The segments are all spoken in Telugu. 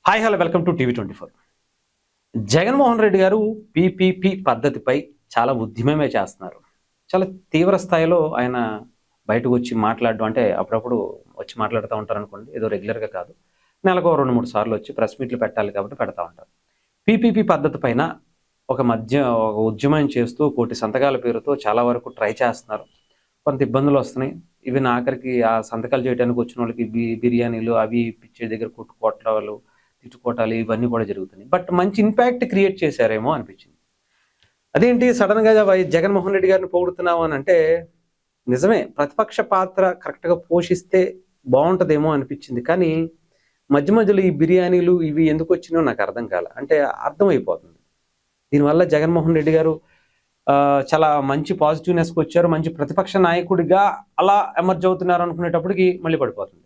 Hi hello welcome to TV 24. Jaganmohan Reddy గారు పీపీపీ పద్ధతిపై చాలా ఉద్యమమే చేస్తున్నారు. చాలా తీవ్ర స్థాయిలో ఆయన బయటకు వచ్చి మాట్లాడడం అంటే అప్పుడప్పుడు వచ్చి మాట్లాడుతూ ఉంటారు అనుకోండి. ఏదో రెగ్యులర్గా కాదు, నెలకు 2-3 సార్లు వచ్చి ప్రెస్ మీట్లు పెట్టాలి కాబట్టి పెడతా ఉంటారు. పీపీపీ పద్ధతి పైన ఒక ఉద్యమం చేస్తూ కోటి సంతకాల పేరుతో చాలా వరకు ట్రై చేస్తున్నారు. కొంత ఇబ్బందులు వస్తున్నాయి. ఈవెన్ ఆఖరికి ఆ సంతకాలు చేయడానికి వచ్చిన వాళ్ళకి బిర్యానీలు అవి పిచ్చే దగ్గర కొట్టుకోవటాలు, తిట్టుకోవటాలు ఇవన్నీ కూడా జరుగుతున్నాయి. బట్ మంచి ఇంపాక్ట్ క్రియేట్ చేశారేమో అనిపించింది. అదేంటి సడన్గా జగన్మోహన్ రెడ్డి గారిని పొగుడుతున్నావు అని అంటే, నిజమే ప్రతిపక్ష పాత్ర కరెక్ట్గా పోషిస్తే బాగుంటుందేమో అనిపించింది. కానీ మధ్య మధ్యలో ఈ బిర్యానీలు ఇవి ఎందుకు వచ్చినాయో నాకు అర్థం కాల. అంటే అర్థమైపోతుంది దీనివల్ల జగన్మోహన్ రెడ్డి గారు చాలా మంచి పాజిటివ్నెస్కి వచ్చారు, మంచి ప్రతిపక్ష నాయకుడిగా అలా ఎమర్జ్ అవుతున్నారు అనుకునేటప్పటికి మళ్ళీ పడిపోతుంది.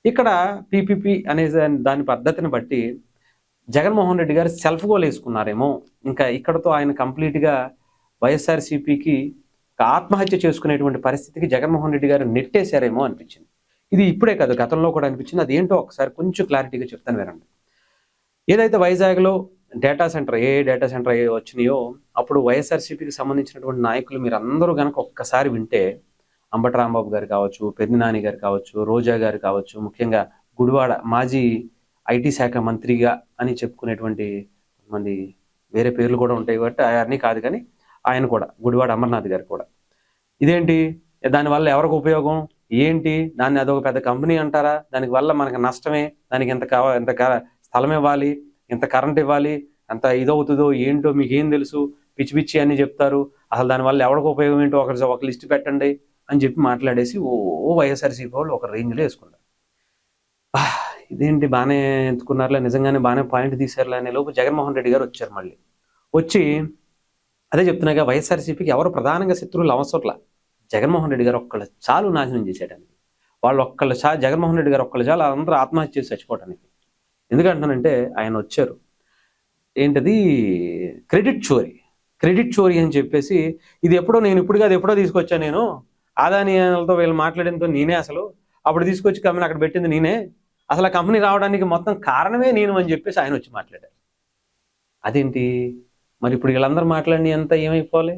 ఇక్కడ పీపీపీ అనే దాని పద్ధతిని బట్టి జగన్మోహన్ రెడ్డి గారు సెల్ఫ్ గోల్ వేసుకున్నారేమో. ఇంకా ఇక్కడతో ఆయన కంప్లీట్గా వైఎస్ఆర్సీపీకి ఆత్మహత్య చేసుకునేటువంటి పరిస్థితికి జగన్మోహన్ రెడ్డి గారు నెట్టేశారేమో అనిపించింది. ఇది ఇప్పుడే కాదు, గతంలో కూడా అనిపించింది. అదేంటో ఒకసారి కొంచెం క్లారిటీగా చెప్తాను వినండి. ఏదైతే వైజాగ్లో డేటా సెంటర్ వచ్చినాయో అప్పుడు వైఎస్ఆర్సీపీకి సంబంధించినటువంటి నాయకులు మీరు అందరూ కనుక ఒక్కసారి వింటే, అంబటి రాంబాబు గారు కావచ్చు, పెద్దినాని గారు కావచ్చు, రోజా గారు కావచ్చు, ముఖ్యంగా గుడివాడ మాజీ ఐటీ శాఖ మంత్రిగా అని చెప్పుకునేటువంటి మంది వేరే పేర్లు కూడా ఉంటాయి కాబట్టి అవన్నీ కాదు, కానీ ఆయన కూడా గుడివాడ అమర్నాథ్ గారు కూడా ఇదేంటి, దానివల్ల ఎవరికి ఉపయోగం ఏంటి, దాన్ని అదొక పెద్ద కంపెనీ అంటారా, దానికి వల్ల మనకు నష్టమే, దానికి ఎంత స్థలం ఇవ్వాలి, ఎంత కరెంట్ ఇవ్వాలి, ఎంత ఇదవుతుందో ఏంటో మీకు ఏం తెలుసు, పిచ్చి పిచ్చి అని చెప్తారు, అసలు దానివల్ల ఎవరికి ఉపయోగం ఏంటో ఒక లిస్ట్ పెట్టండి అని చెప్పి మాట్లాడేసి ఓ వైఎస్ఆర్సీపీ వాళ్ళు ఒక రేంజ్లో వేసుకున్నారు. ఇదేంటి బాగానే ఎంచుకున్నారులే, నిజంగానే బాగానే పాయింట్ తీశారులే అనే లోపు జగన్మోహన్ రెడ్డి గారు వచ్చారు. మళ్ళీ వచ్చి అదే చెప్తున్నాగా, వైఎస్ఆర్సీపీకి ఎవరు ప్రధానంగా శత్రువులు అవసరంలా, జగన్మోహన్ రెడ్డి గారు ఒక్కళ్ళు చాలు నాశనం చేసేయడానికి. జగన్మోహన్ రెడ్డి గారు ఒక్కళ్ళు చాలు అందరూ ఆత్మహత్య చేసి చచ్చిపోవటానికి. ఎందుకంటానంటే ఆయన వచ్చారు, ఏంటది క్రెడిట్ చోరీ అని చెప్పేసి, ఇది ఇప్పుడు కాదు ఎప్పుడో తీసుకొచ్చాను నేను, ఆదానితో వీళ్ళు మాట్లాడినతో నేనే, అసలు అప్పుడు తీసుకొచ్చి కంపెనీ అక్కడ పెట్టింది నేనే, అసలు ఆ కంపెనీ రావడానికి మొత్తం కారణమే నేను అని చెప్పేసి ఆయన వచ్చి మాట్లాడారు. అదేంటి మరి ఇప్పుడు వీళ్ళందరూ మాట్లాడిన అంతా ఏమైపోవాలి,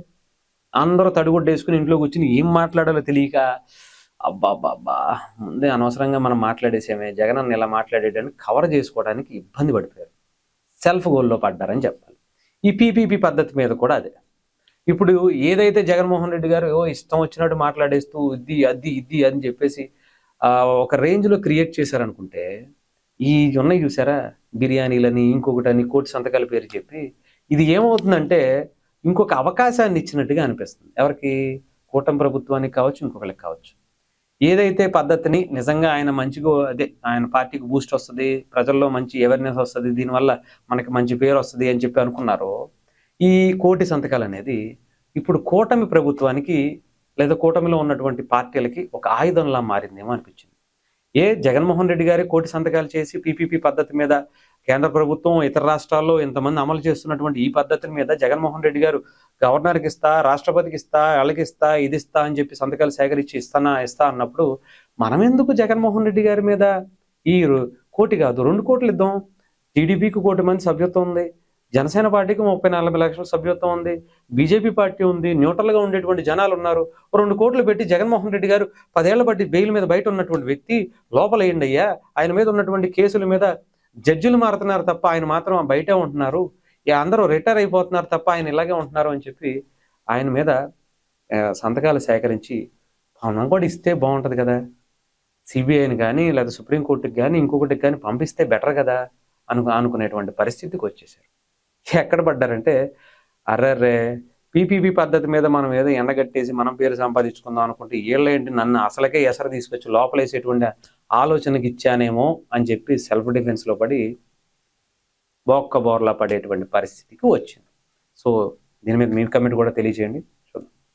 అందరూ తడిగుడ్డ వేసుకుని ఇంట్లో కూర్చుని ఏం మాట్లాడాలో తెలియక అబ్బాబ్బాబ్బా ముందే అనవసరంగా మనం మాట్లాడేసేమే, జగన్ అన్న ఇలా మాట్లాడేటని కవర్ చేసుకోవడానికి ఇబ్బంది పడిపోయారు, సెల్ఫ్ గోల్లో పడ్డారని చెప్పాలి. ఈ పీపీపీ పద్ధతి మీద కూడా అదే. ఇప్పుడు ఏదైతే జగన్మోహన్ రెడ్డి గారు ఇష్టం వచ్చినట్టు మాట్లాడేస్తూ ఇది అని చెప్పేసి ఒక రేంజ్లో క్రియేట్ చేశారనుకుంటే, ఈ ఉన్నాయి చూసారా బిర్యానీలని ఇంకొకటని కోటి సంతకాల పేరు చెప్పి, ఇది ఏమవుతుందంటే ఇంకొక అవకాశాన్ని ఇచ్చినట్టుగా అనిపిస్తుంది. ఎవరికి, కూటమి ప్రభుత్వానికి కావచ్చు, ఇంకొకరికి కావచ్చు. ఏదైతే పద్ధతిని నిజంగా ఆయన మంచిగా ఆయన పార్టీకి బూస్ట్ వస్తుంది, ప్రజల్లో మంచి అవేర్నెస్ వస్తుంది, దీనివల్ల మనకి మంచి పేరు వస్తుంది అని చెప్పి అనుకున్నారో, ఈ కోటి సంతకాలు అనేది ఇప్పుడు కూటమి ప్రభుత్వానికి లేదా కూటమిలో ఉన్నటువంటి పార్టీలకి ఒక ఆయుధంలా మారిందేమో అనిపించింది. జగన్మోహన్ రెడ్డి గారి కోటి సంతకాలు చేసి పీపీపీ పద్ధతి మీద కేంద్ర ప్రభుత్వం ఇతర రాష్ట్రాల్లో ఇంతమంది అమలు చేస్తున్నటువంటి ఈ పద్ధతి మీద జగన్మోహన్ రెడ్డి గారు గవర్నర్కి ఇస్తా, రాష్ట్రపతికి ఇస్తా, వాళ్ళకి ఇస్తా, ఇది ఇస్తా అని చెప్పి సంతకాలు సేకరించి ఇస్తా అన్నప్పుడు మనం ఎందుకు జగన్మోహన్ రెడ్డి గారి మీద ఈ కోటి కాదు 2 కోట్లు ఇద్దాం. టీడీపీకి 1 కోటి మంది సభ్యత్వం ఉంది, జనసేన పార్టీకి 30-40 లక్షల సభ్యత్వం ఉంది, బీజేపీ పార్టీ ఉంది, న్యూట్రల్గా ఉండేటువంటి జనాలు ఉన్నారు. 2 కోట్లు పెట్టి జగన్మోహన్ రెడ్డి గారు 10 ఏళ్ల బట్టి బెయిల్ మీద బయట ఉన్నటువంటి వ్యక్తి లోపల వేయండి అయ్యా, ఆయన మీద ఉన్నటువంటి కేసుల మీద జడ్జిలు మారుతున్నారు తప్ప ఆయన మాత్రం బయటే ఉంటున్నారు, అందరూ రిటైర్ అయిపోతున్నారు తప్ప ఆయన ఇలాగే ఉంటున్నారు అని చెప్పి ఆయన మీద సంతకాలు సేకరించి మనం కూడా ఇస్తే బాగుంటుంది కదా, సిబిఐని కానీ లేదా సుప్రీంకోర్టుకి కానీ ఇంకొకటికి కానీ పంపిస్తే బెటర్ కదా అనుకునేటువంటి పరిస్థితికి వచ్చేసారు. ఎక్కడ పడ్డారంటే, అర్రర్రే పీపీపీ పద్ధతి మీద మనం ఏదో ఎండగట్టేసి మనం పేరు సంపాదించుకుందాం అనుకుంటే వీళ్ళేంటి నన్ను అసలకే ఎసరు తీసుకొచ్చి లోపలేసేటువంటి ఆలోచనకి ఇచ్చానేమో అని చెప్పి సెల్ఫ్ డిఫెన్స్లో పడి బోర్లా పడేటువంటి పరిస్థితికి వచ్చింది. సో దీని మీద మీ కమెంట్ కూడా తెలియజేయండి.